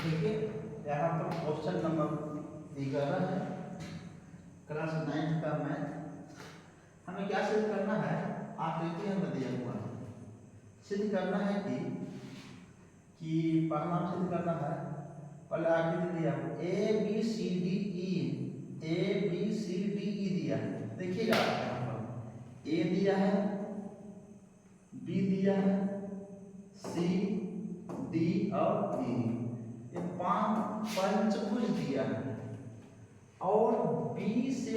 देखिए यहाँ पर क्वेश्चन नंबर 11 है, क्लास 9 का मैथ। हमें क्या सिद्ध करना है? आकृति हमें दिया हुआ है, सिद्ध करना है कि परिणाम सिद्ध करना है। पहले आकृति दिया ए बी सी डी ई दिया है। देखिएगा यहाँ पर ए दिया है, बी दिया है, सी डी और ई, ये पंचभुज दिया है। और बी से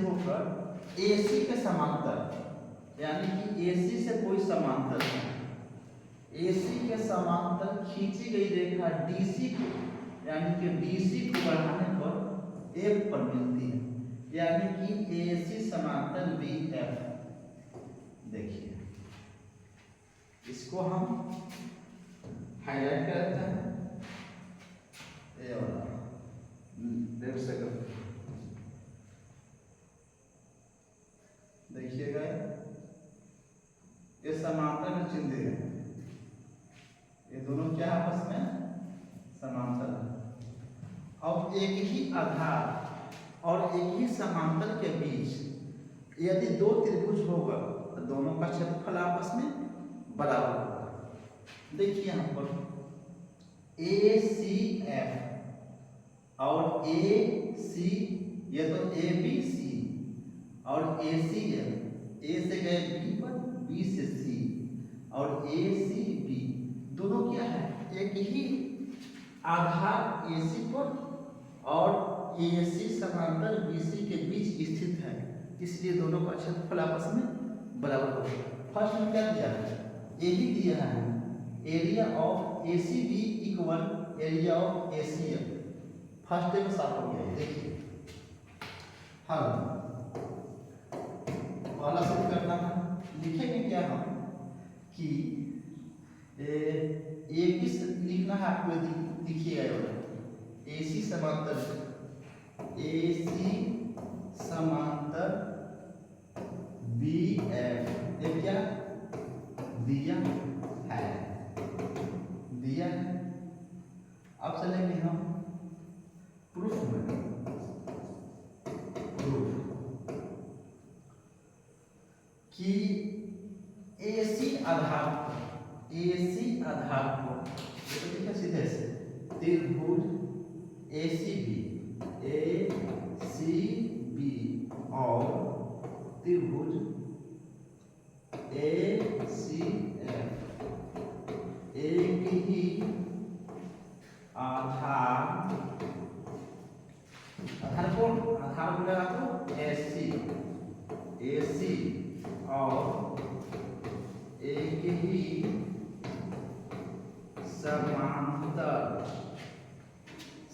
होकर एसी के समांतर, यानी कि एसी से कोई समांतर है, एसी के समांतर खींची गई रेखा डीसी को, यानी कि डीसी को बढ़ाने पर एफ पर मिलती है, यानी कि एसी समांतर बी एफ। देखिए इसको हम हाईलाइट करते हैं, ये वाला 1.5 सेकंड देखिएगा, ये समांतर में चिन्ह है, ये दोनों क्या आपस में समांतर है। अब एक ही आधार और एक ही समांतर के बीच यदि दो त्रिभुज होगा तो दोनों का क्षेत्रफल आपस में बराबर होगा। देखिए यहाँ पर ए सी एफ और ए सी, ये तो ए बी सी और ए सी एफ, ए से गए बी पर, बी से सी, और ए सी बी दोनों क्या है? एक ही आधार ए सी पर और ए सी समांतर बी सी के बीच स्थित है, इसलिए दोनों का क्षेत्रफल आपस में बराबर होगा। फर्स्ट में क्या दिया है? ए ही दिया है, area of A C B equal area of A C F. First में साफ हो गया। देखिए हल पहला सिद्ध करना है, लिखेंगे क्या हम कि ए बी लिखना है आपको, लिखिएगा ए सी समांतर, ए सी समांतर बी एफ, ये क्या दिया है? अब चलेंगे हम प्रूफ में। कि एसी आधार को देखिए सीधे से त्रिभुज ए सी बी और त्रिभुज ए सी एफ एक ही आधार कौन? आधार बोलेगा तो एसी और एक ही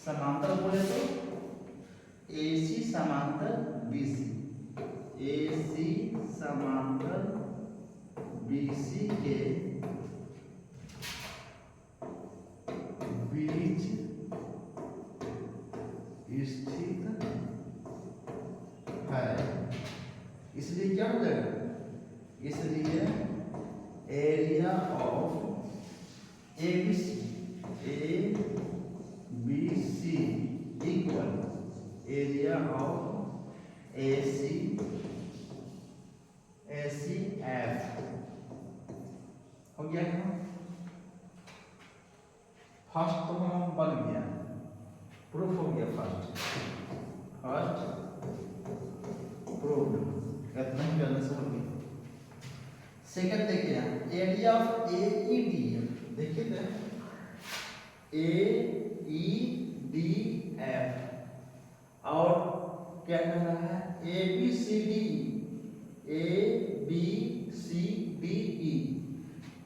समांतर बोले तो एसी समांतर बीसी, एसी समांतर बीसी के बीच स्थित है। इसलिए क्या हो जाएगा? इसलिए area of A B C equal area of A C F हो गया। फर्स्ट तो हम बन गया, प्रूफ हो गया। फर्स्ट प्रूफ इतना ही करने से हो गया। सेकंड देखिए area of A E D, देखिए ए ई डी एफ, और क्या कर रहा है? A B C D E.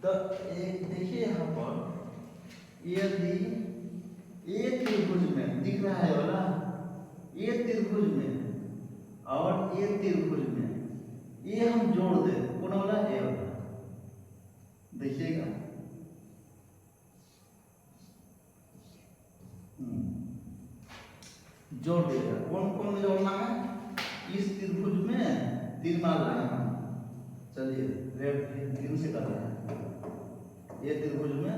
तो एक देखिए यहाँ पर यदि ए त्रिभुज में दिख रहा है वाला, ए त्रिभुज में और ए त्रिभुज में ये हम जोड़ दे, कौन वाला? ए वाला। देखिएगा जोड़ देगा। कौन कौन जोड़ना है? इस त्रिभुज में तीर मार रहे हैं। चलिए ग्रीन से कर रहे हैं। ये त्रिभुज में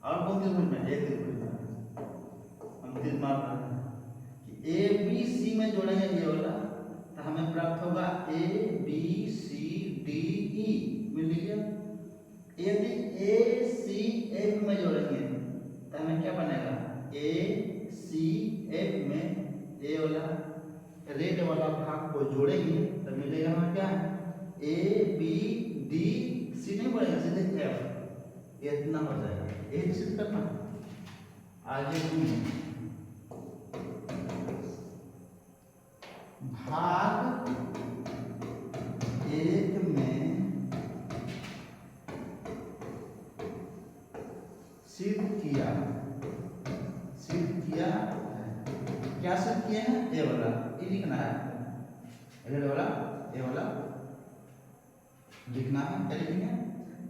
और कौन त्रिभुज में? ये त्रिभुज में हम तीर मार रहे हैं कि ए बी सी में जोड़ेंगे ये वाला, तो हमें प्राप्त होगा ए बी सी डी ई, मिल गया। यदि ए सी एफ में जोड़ेंगे तो हमें क्या बनेगा? ए सी एफ में ए वाला रेड वाला भाग को जोड़ेंगे तो मिलेगा हमें क्या? ए बी डी सी नहीं बढ़ेगा, सीधे एफ, ये इतना हो जाएगा। ये सिद्ध करना। आगे भाग एक में सिद्ध किया है। क्या सिद्ध किए हैं? ए वाला, ये लिखना है, रेड वाला ए वाला लिखना है। क्या लिखेंगे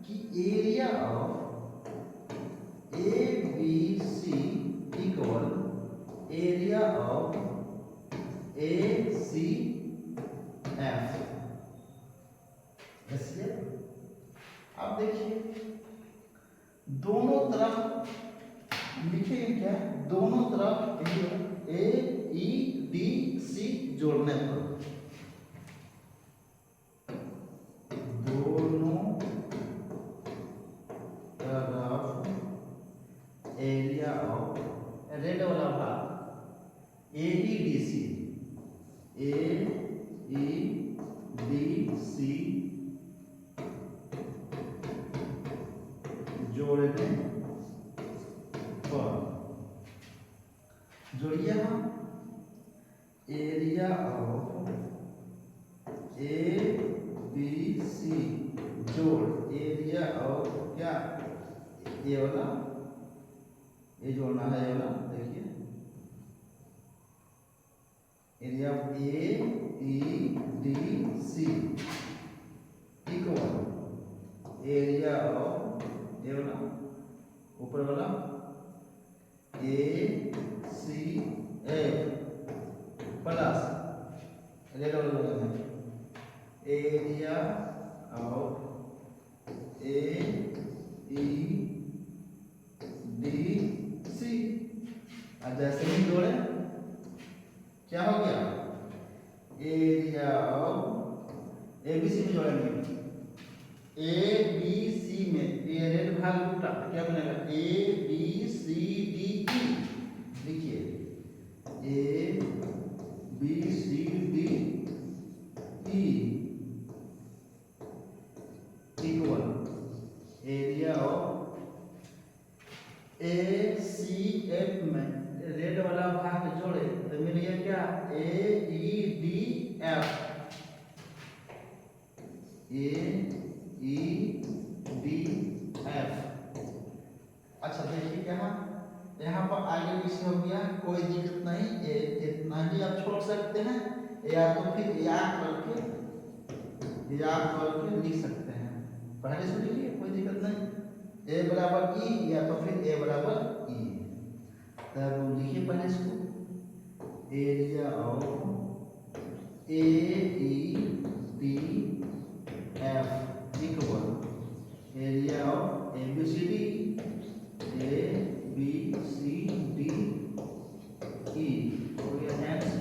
कि area of A B C equal area of A C F. अब देखिए दोनों तरफ लिखेंगे क्या? दोनों तरफ ए ई डी सी जोड़ने पर दोनों तरफ एरिया ऑफ रेड वाला भाग ए ई डी सी, ए ई डी सी जोड़ने पर जोड़िए हम area of A B C जोड़ एरिया ऑफ क्या? ये वाला, ये जोड़ना है, ये वाला देखिए area of A E D C equal area of ये वाला ऊपर वाला A C F plus red वाला area of A E D C. जैसे ही जोड़े क्या हो गया? Area of A B C में जोड़ेंगे, ए बी सी में ये रेड भाग टूटा तो क्या बनेगा? A B C D E. लिखिए A B C D E equal area of A C F में रेड वाला भाग जोड़े तो मिल गया क्या? A E D F, A E D F. अच्छा देखिए यहाँ पर आगे पीछे हो गया, कोई दिक्कत नहीं, इतना ही आप छोड़ सकते हैं, या तो फिर याद करके लिख सकते हैं। पहले से लिखिए, कोई दिक्कत नहीं। ए बराबर ई या तो फिर ए बराबर ई। तब लिखिए पहले इसको, area of A E D F equal area of A B C D, A B C D E हो गया एक्स।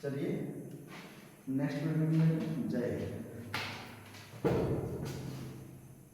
चलिए नेक्स्ट वीडियो में जय हिंद।